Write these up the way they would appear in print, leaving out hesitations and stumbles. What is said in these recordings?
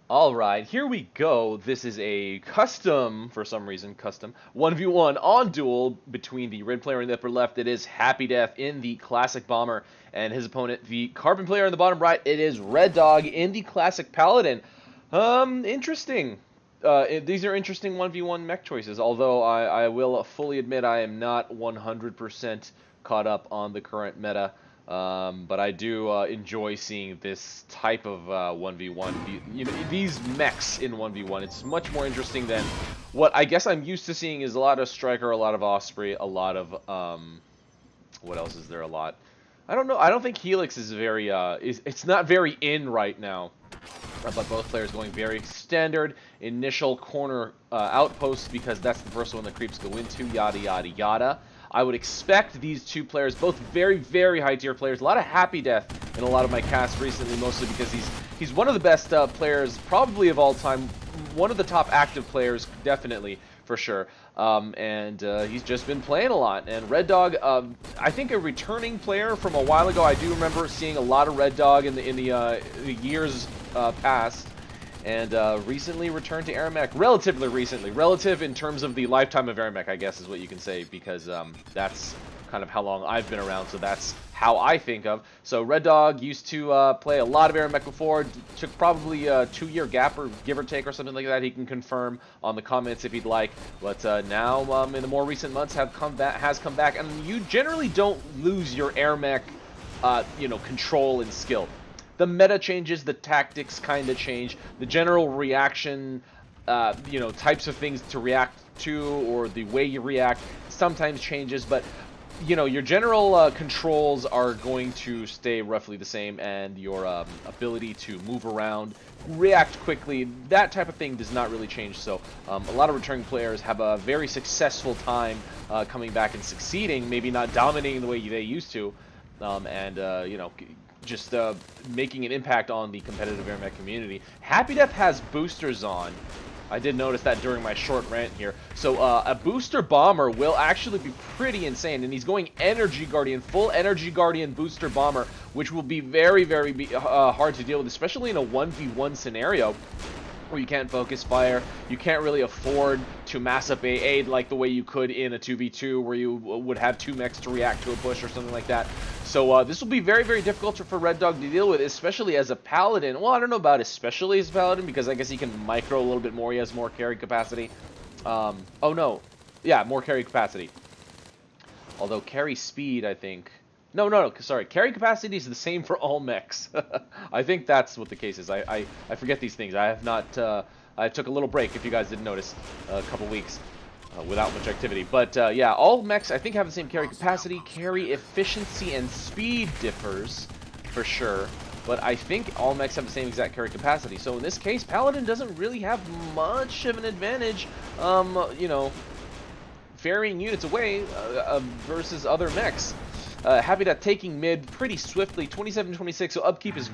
Alright, here we go. This is a custom, for some reason, custom 1v1 on Duel between the red player in the upper left. It is happydeath in the classic bomber, and his opponent, the carbon player in the bottom right. It is R3ddog in the classic paladin. Interesting. These are interesting 1v1 mech choices, although I will fully admit I am not 100% caught up on the current meta. But I do enjoy seeing this type of 1v1, these mechs in 1v1. It's much more interesting than what I guess I'm used to seeing is a lot of Striker, a lot of Osprey, a lot of, what else is there a lot? I don't know, I don't think Helix is very, it's not very in right now. But both players going very standard initial corner outposts because that's the first one the creeps go into, yada yada yada. I would expect these two players, both very, very high tier players, a lot of happydeath in a lot of my casts recently, mostly because he's one of the best players probably of all time, one of the top active players, definitely, for sure. He's just been playing a lot. And R3ddog, I think a returning player from a while ago. I do remember seeing a lot of R3ddog in the years past, and recently returned to AirMech. Relatively recently, relative in terms of the lifetime of AirMech, I guess is what you can say, because that's kind of how long I've been around, so that's how I think of. So R3ddog used to play a lot of AirMech before, took probably a 2-year gap, or give or take, or something like that. He can confirm on the comments if he'd like. But now, in the more recent months, has come back, and you generally don't lose your AirMech, control and skill. The meta changes, the tactics kind of change, the general reaction, types of things to react to, or the way you react sometimes changes, but your general controls are going to stay roughly the same, and your ability to move around, react quickly, that type of thing does not really change. So a lot of returning players have a very successful time coming back and succeeding, maybe not dominating the way they used to, just making an impact on the competitive AirMech community. happydeath has boosters on. I did notice that during my short rant here. So a booster bomber will actually be pretty insane, and he's going Energy Guardian, full Energy Guardian booster bomber, which will be very, very hard to deal with, especially in a 1v1 scenario where you can't focus fire. You can't really afford to mass up AA like the way you could in a 2v2 where you would have 2 mechs to react to a push or something like that. So this will be very, very difficult for R3ddog to deal with, especially as a paladin. Well, I don't know about especially as a paladin, because I guess he can micro a little bit more. He has more carry capacity. Oh no. Yeah, more carry capacity. Although carry speed, I think... No, sorry. Carry capacity is the same for all mechs. I think that's what the case is. I forget these things. I have not... I took a little break, if you guys didn't notice, a couple weeks without much activity. But yeah, all mechs, I think, have the same carry capacity. Carry efficiency and speed differs, for sure. But I think all mechs have the same exact carry capacity. So in this case, Paladin doesn't really have much of an advantage, ferrying units away versus other mechs. happydeath taking mid pretty swiftly, 27-26, so upkeep is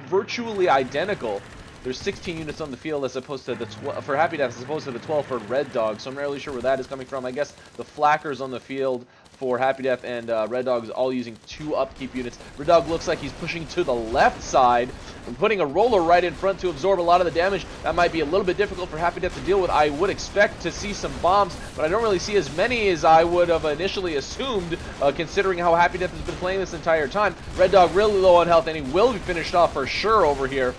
virtually identical. There's 16 units on the field as opposed to the for happydeath as opposed to the 12 for R3ddog, so I'm not really sure where that is coming from. I guess the flackers on the field for happydeath and R3ddog is all using 2 upkeep units. R3ddog looks like he's pushing to the left side and putting a roller right in front to absorb a lot of the damage. That might be a little bit difficult for happydeath to deal with. I would expect to see some bombs, but I don't really see as many as I would have initially assumed, considering how happydeath has been playing this entire time. R3ddog really low on health, and he will be finished off for sure over here.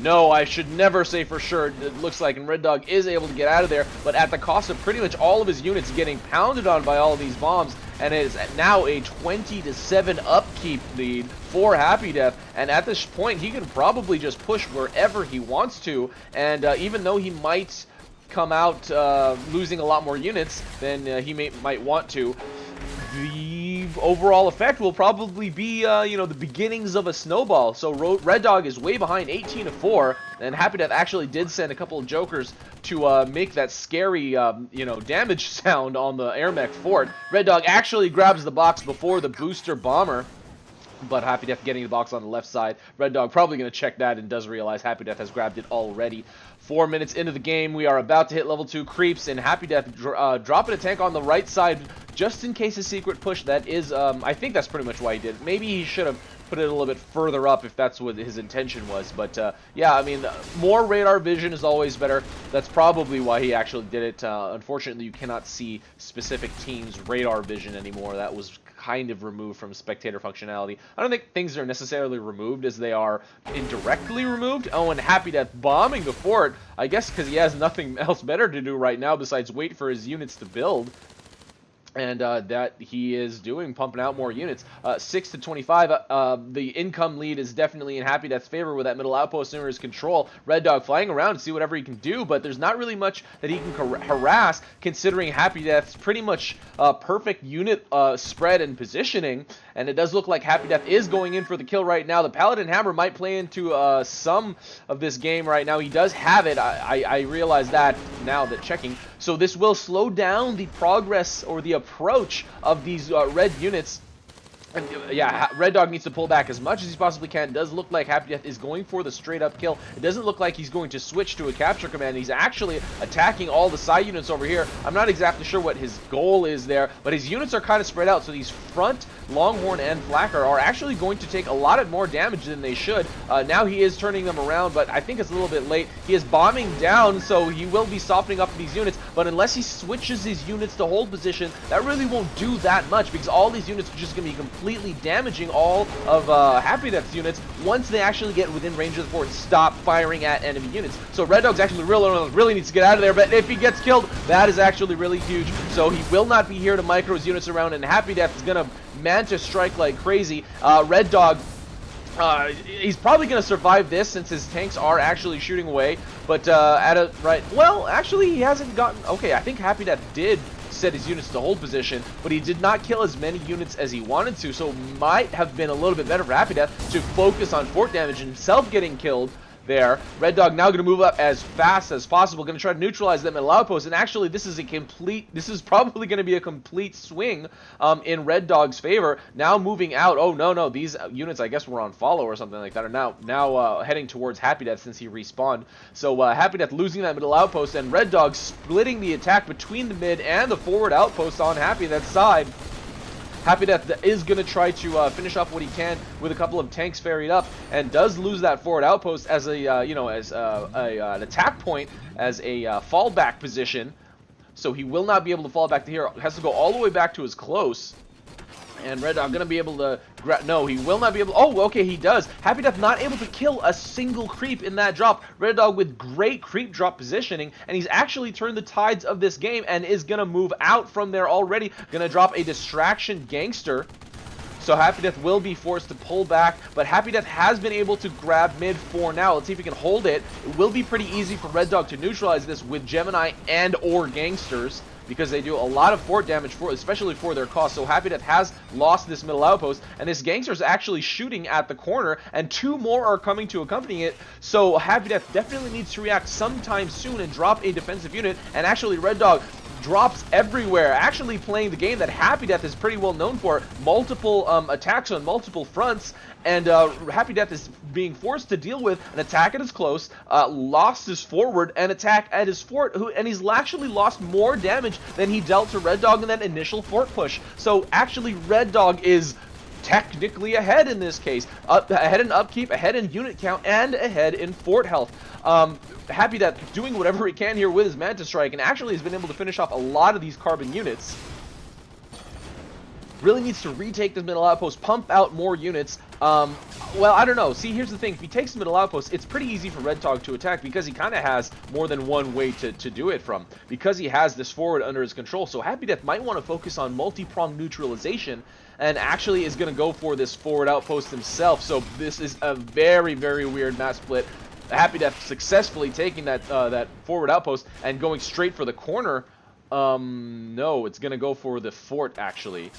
No, I should never say for sure. It looks like R3ddog is able to get out of there, but at the cost of pretty much all of his units getting pounded on by all of these bombs, and it is now a 20-7 upkeep lead for happydeath. And at this point, he can probably just push wherever he wants to, and even though he might come out losing a lot more units than he might want to, the overall effect will probably be, the beginnings of a snowball. So R3ddog is way behind, 18-4, and happydeath actually did send a couple of jokers to make that scary, damage sound on the AirMech fort. R3ddog actually grabs the box before the booster bomber, but happydeath getting the box on the left side. R3ddog probably going to check that and does realize happydeath has grabbed it already. 4 minutes into the game, we are about to hit level 2 creeps, and happydeath dropping a tank on the right side just in case a secret push. That is, I think that's pretty much why he did. Maybe he should have put it a little bit further up if that's what his intention was. But yeah, I mean, more radar vision is always better. That's probably why he actually did it. Unfortunately, you cannot see specific teams' radar vision anymore. That was kind of removed from spectator functionality. I don't think things are necessarily removed as they are indirectly removed. Oh, and happydeath bombing the fort, I guess because he has nothing else better to do right now besides wait for his units to build. And that he is doing, pumping out more units. 6 to 25. The income lead is definitely in happydeath's favor with that middle outpost under his control. R3ddog flying around to see whatever he can do, but there's not really much that he can harass, considering happydeath's pretty much perfect unit spread and positioning. And it does look like happydeath is going in for the kill right now. The Paladin Hammer might play into some of this game right now. He does have it. I realize that now that checking. So this will slow down the progress or the approach of these red units. And, yeah, R3ddog needs to pull back as much as he possibly can. It does look like happydeath is going for the straight-up kill. It doesn't look like he's going to switch to a capture command. He's actually attacking all the side units over here. I'm not exactly sure what his goal is there, but his units are kind of spread out. So these front, Longhorn, and Flacker are actually going to take a lot more damage than they should. Now he is turning them around, but I think it's a little bit late. He is bombing down, so he will be softening up these units, but unless he switches his units to hold position, that really won't do that much, because all these units are just going to be completely damaging all of happydeath's units once they actually get within range of the fort and stop firing at enemy units. So R3ddog's actually really needs to get out of there, but if he gets killed, that is actually really huge. So he will not be here to micro his units around, and happydeath is going to Manta strike like crazy. R3ddog, he's probably going to survive this since his tanks are actually shooting away, but well, actually he hasn't gotten, okay, I think happydeath did set his units to hold position, but he did not kill as many units as he wanted to, so might have been a little bit better for happydeath to focus on fort damage and himself getting killed there. R3ddog now going to move up as fast as possible, going to try to neutralize them at outpost, and actually this is probably going to be a complete swing in R3ddog's favor. Now moving out, oh no, these units I guess were on follow or something like that, are now heading towards happydeath since he respawned. So happydeath losing that middle outpost, and R3ddog splitting the attack between the mid and the forward outpost on happydeath's side. happydeath is going to try to finish off what he can with a couple of tanks ferried up, and does lose that forward outpost as a an attack point, as a fallback position. So he will not be able to fall back to here. Has to go all the way back to his close. And R3ddog going to be able to no, he will not be able to. Oh, okay, he does. happydeath not able to kill a single creep in that drop. R3ddog with great creep drop positioning, and he's actually turned the tides of this game and is going to move out from there already. Going to drop a distraction gangster. So happydeath will be forced to pull back, but happydeath has been able to grab mid 4 now. Let's see if he can hold it. It will be pretty easy for R3ddog to neutralize this with Gemini and or gangsters, because they do a lot of fort damage, especially for their cost. So happydeath has lost this middle outpost, and this gangster is actually shooting at the corner, and 2 more are coming to accompany it. So happydeath definitely needs to react sometime soon and drop a defensive unit, and actually R3ddog drops everywhere, actually playing the game that happydeath is pretty well known for, multiple attacks on multiple fronts, and happydeath is being forced to deal with an attack at his close, lost his forward, and attack at his fort, and he's actually lost more damage than he dealt to R3ddog in that initial fort push. So actually R3ddog is technically ahead in this case, ahead in upkeep, ahead in unit count, and ahead in fort health. happydeath doing whatever he can here with his Manta Strike, and actually has been able to finish off a lot of these carbon units. Really needs to retake this middle outpost, pump out more units. Well, I don't know. See, here's the thing. If he takes the middle outpost, it's pretty easy for R3ddog to attack, because he kind of has more than one way to do it from, because he has this forward under his control. So happydeath might want to focus on multi-pronged neutralization, and actually is going to go for this forward outpost himself. So this is a very, very weird map split. happydeath successfully taking that that forward outpost and going straight for the corner. No, it's going to go for the fort, actually.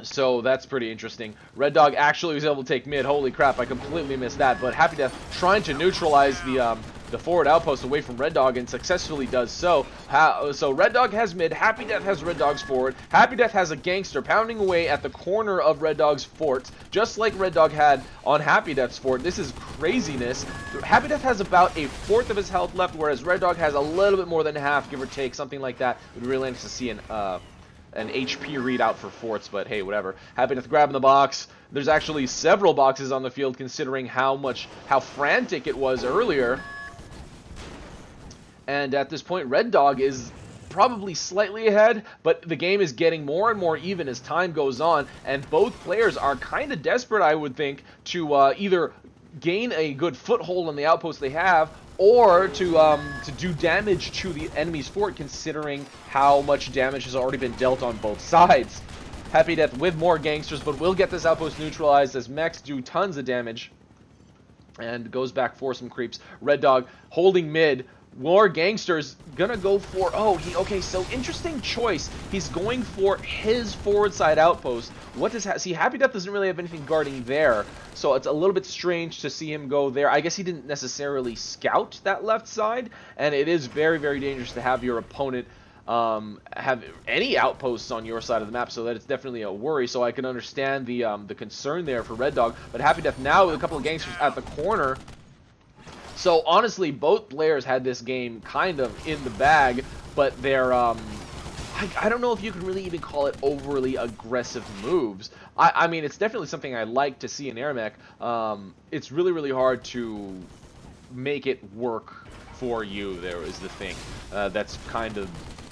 So that's pretty interesting. R3ddog actually was able to take mid. Holy crap, I completely missed that. But happydeath trying to neutralize the forward outpost away from R3ddog, and successfully does so. So R3ddog has mid, happydeath has R3ddog's forward. happydeath has a gangster pounding away at the corner of R3ddog's fort, just like R3ddog had on happydeath's fort. This is craziness. happydeath has about a fourth of his health left, whereas R3ddog has a little bit more than half, give or take, something like that. It would be really nice to see an HP readout for forts, but hey, whatever. Happy Death grabbing the box. There's actually several boxes on the field considering how frantic it was earlier. And at this point, R3ddog is probably slightly ahead, but the game is getting more and more even as time goes on, and both players are kind of desperate, I would think, to either gain a good foothold on the outpost they have, or to do damage to the enemy's fort, considering how much damage has already been dealt on both sides. Happy Death with more gangsters, but will get this outpost neutralized as mechs do tons of damage, and goes back for some creeps. R3ddog holding mid. More gangsters gonna go for, okay, so interesting choice. He's going for his forward side outpost. What does see, Happy Death doesn't really have anything guarding there, so it's a little bit strange to see him go there. I guess he didn't necessarily scout that left side, and it is very, very dangerous to have your opponent have any outposts on your side of the map, so that it's definitely a worry. So I can understand the concern there for R3ddog, but Happy Death now with a couple of gangsters at the corner. So honestly, both players had this game kind of in the bag, but they're, I don't know if you can really even call it overly aggressive moves. I mean, it's definitely something I like to see in AirMech. It's really, really hard to make it work for you, there is the thing. That's kind of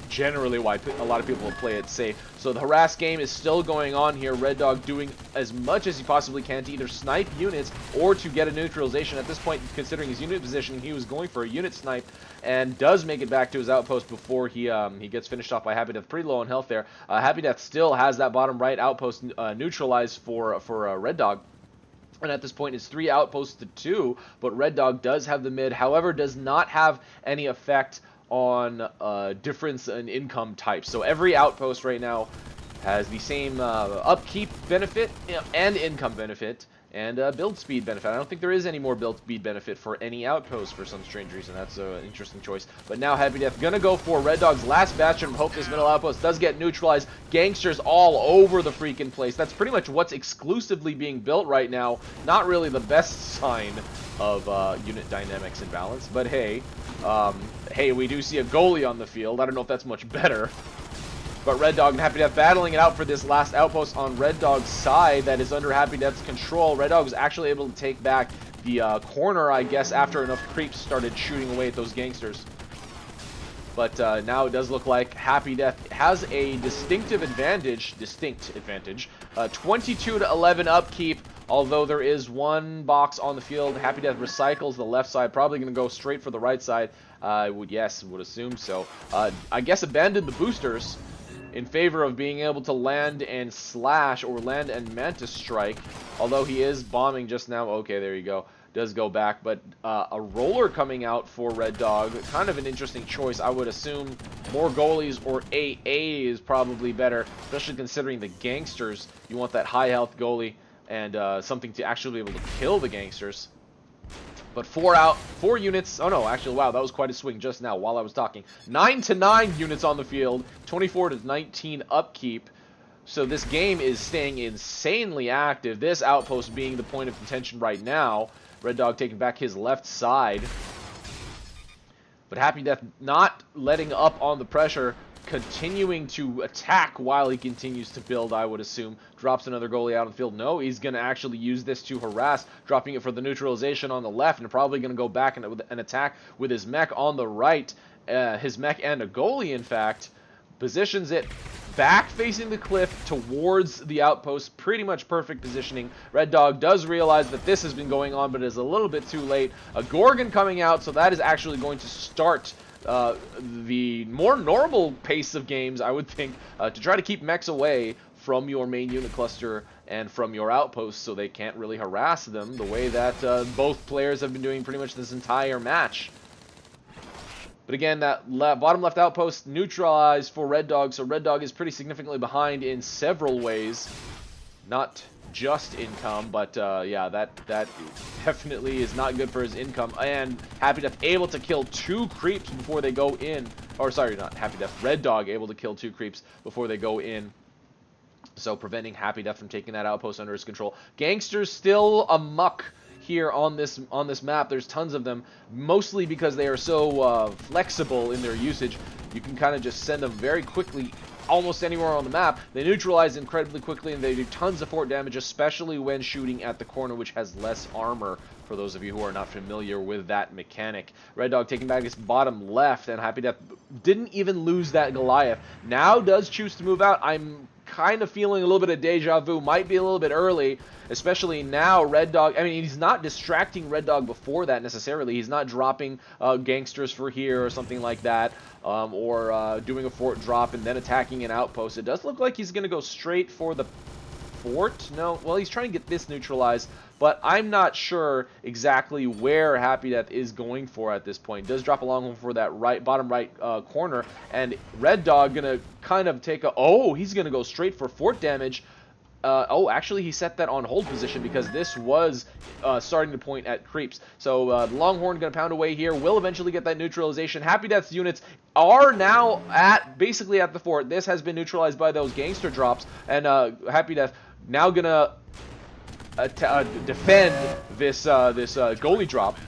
generally why a lot of people will play it safe. So the harass game is still going on here. R3ddog doing as much as he possibly can to either snipe units or to get a neutralization. At this point, considering his unit positioning, he was going for a unit snipe and does make it back to his outpost before he gets finished off by Happy Death. Pretty low on health there. Happy Death still has that bottom right outpost neutralized for R3ddog. And at this point, it's 3 outposts to 2, but R3ddog does have the mid, however, does not have any effect on difference in income types. So every outpost right now has the same upkeep benefit and income benefit and build speed benefit. I don't think there is any more build speed benefit for any outpost for some strange reason. That's an interesting choice. But now Happy Death gonna go for R3ddog's last bastion. Hope this middle outpost does get neutralized. Gangsters all over the freaking place. That's pretty much what's exclusively being built right now. Not really the best sign of unit dynamics and balance, but hey, hey, we do see a goalie on the field. I don't know if that's much better. But R3ddog and Happy Death battling it out for this last outpost on R3ddog's side that is under Happy Death's control. R3ddog was actually able to take back the corner, I guess, after enough creeps started shooting away at those gangsters. But now it does look like Happy Death has a distinct advantage, 22 to 11 upkeep. Although there is one box on the field, Happy Death recycles the left side, probably going to go straight for the right side. Would assume so. I guess abandon the boosters in favor of being able to land and slash or land and mantis strike. Although he is bombing just now. Okay, there you go. Does go back, but a roller coming out for R3ddog. Kind of an interesting choice. I would assume more goalies or AA is probably better, especially considering the gangsters. You want that high health goalie and something to actually be able to kill the gangsters. But 4 units. Oh no, actually, wow, that was quite a swing just now while I was talking. 9 to 9 units on the field, 24 to 19 upkeep. So this game is staying insanely active. This outpost being the point of contention right now. R3ddog taking back his left side. But Happy Death not letting up on the pressure, continuing to attack while he continues to build, I would assume. Drops another goalie out on the field. No, he's going to actually use this to harass, dropping it for the neutralization on the left, and probably going to go back and attack with his mech on the right. His mech and a goalie, in fact, positions it back facing the cliff towards the outpost. Pretty much perfect positioning. R3ddog does realize that this has been going on, but is a little bit too late. A Gorgon coming out, so that is actually going to start the more normal pace of games, I would think, to try to keep mechs away from your main unit cluster and from your outposts so they can't really harass them the way that both players have been doing pretty much this entire match. But again, that bottom left outpost neutralized for R3ddog, so R3ddog is pretty significantly behind in several ways. Not just income, but yeah, that definitely is not good for his income. And Happy Death able to kill 2 creeps before they go in. Or sorry, not Happy Death, R3ddog able to kill 2 creeps before they go in. So preventing Happy Death from taking that outpost under his control. Gangsters still amuck here on this map. There's tons of them, mostly because they are so flexible in their usage. You can kind of just send them very quickly almost anywhere on the map. They neutralize incredibly quickly, and they do tons of fort damage, especially when shooting at the corner, which has less armor, for those of you who are not familiar with that mechanic. R3ddog taking back his bottom left, and happydeath didn't even lose that Goliath. Now does choose to move out. I'm kind of feeling a little bit of deja vu. Might be a little bit early, especially now. R3ddog, I mean, he's not distracting R3ddog before that necessarily. He's not dropping gangsters for here or something like that, or doing a fort drop and then attacking an outpost. It does look like he's going to go straight for the fort. No, well, he's trying to get this neutralized, but I'm not sure exactly where happydeath is going for at this point. Does drop a long one for that bottom right corner, and R3ddog gonna kind of take a, oh, he's gonna go straight for fort damage. Oh, actually, he set that on hold position because this was starting to point at creeps. So Longhorn going to pound away here. Will eventually get that neutralization. happydeath's units are now basically at the fort. This has been neutralized by those gangster drops, and happydeath now going to defend this goalie drop.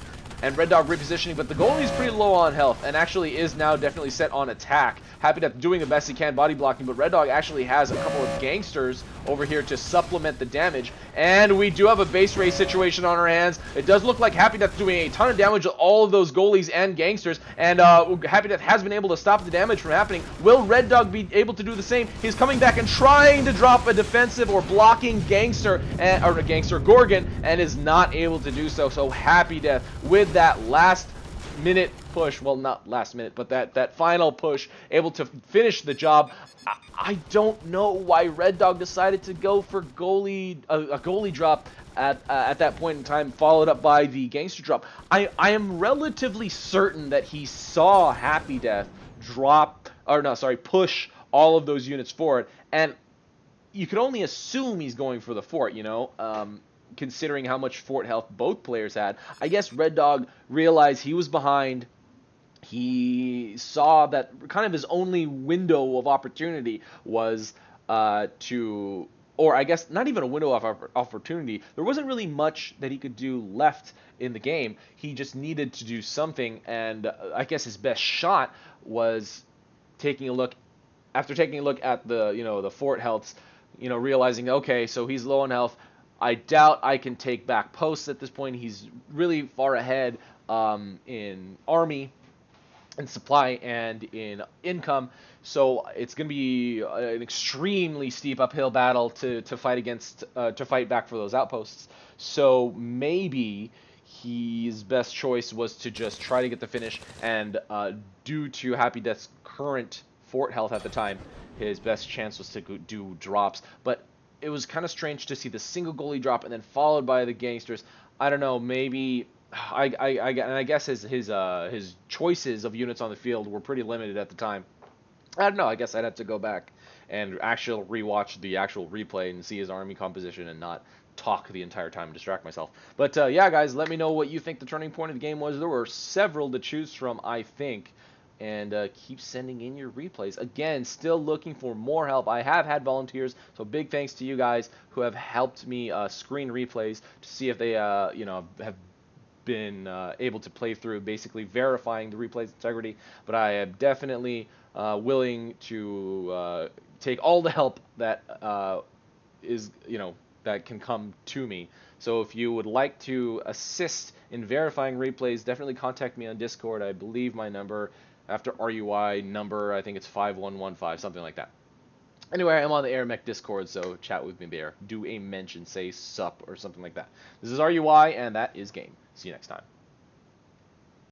And R3ddog repositioning, but the goalie is pretty low on health and actually is now definitely set on attack. happydeath doing the best he can body blocking, but R3ddog actually has a couple of gangsters over here to supplement the damage. And we do have a base race situation on our hands. It does look like happydeath doing a ton of damage to all of those goalies and gangsters, and happydeath has been able to stop the damage from happening. Will R3ddog be able to do the same? He's coming back and trying to drop a defensive or blocking gangster, or a gangster Gorgon, and is not able to do so. So happydeath with that last minute push, well, not last minute, but that final push, able to finish the job. I don't know why R3ddog decided to go for a goalie drop at that point in time, followed up by the gangster drop. I am relatively certain that he saw happydeath push all of those units forward, and you could only assume he's going for the fort, you know, considering how much fort health both players had. I guess R3ddog realized he was behind. He saw that kind of his only window of opportunity was or I guess not even a window of opportunity. There wasn't really much that he could do left in the game. He just needed to do something, and I guess his best shot was after taking a look at the fort healths, realizing, okay, so he's low on health. I doubt I can take back posts at this point. He's really far ahead in army and supply and in income, so it's going to be an extremely steep uphill battle to fight back for those outposts. So maybe his best choice was to just try to get the finish, and due to happydeath's current fort health at the time, his best chance was to do drops. But it was kind of strange to see the single goalie drop and then followed by the gangsters. I don't know, maybe I guess his choices of units on the field were pretty limited at the time. I don't know, I guess I'd have to go back and actually rewatch the actual replay and see his army composition and not talk the entire time and distract myself. But yeah, guys, let me know what you think the turning point of the game was. There were several to choose from, I think. And keep sending in your replays. Again, still looking for more help. I have had volunteers, so big thanks to you guys who have helped me screen replays to see if they have been able to play through, basically verifying the replay's integrity. But I am definitely willing to take all the help that that can come to me. So if you would like to assist in verifying replays, definitely contact me on Discord. I believe my number, after RUI number, I think it's 5115, something like that. Anyway, I'm on the AirMech Discord, so chat with me there. Do a mention, say sup, or something like that. This is RUI, and that is game. See you next time.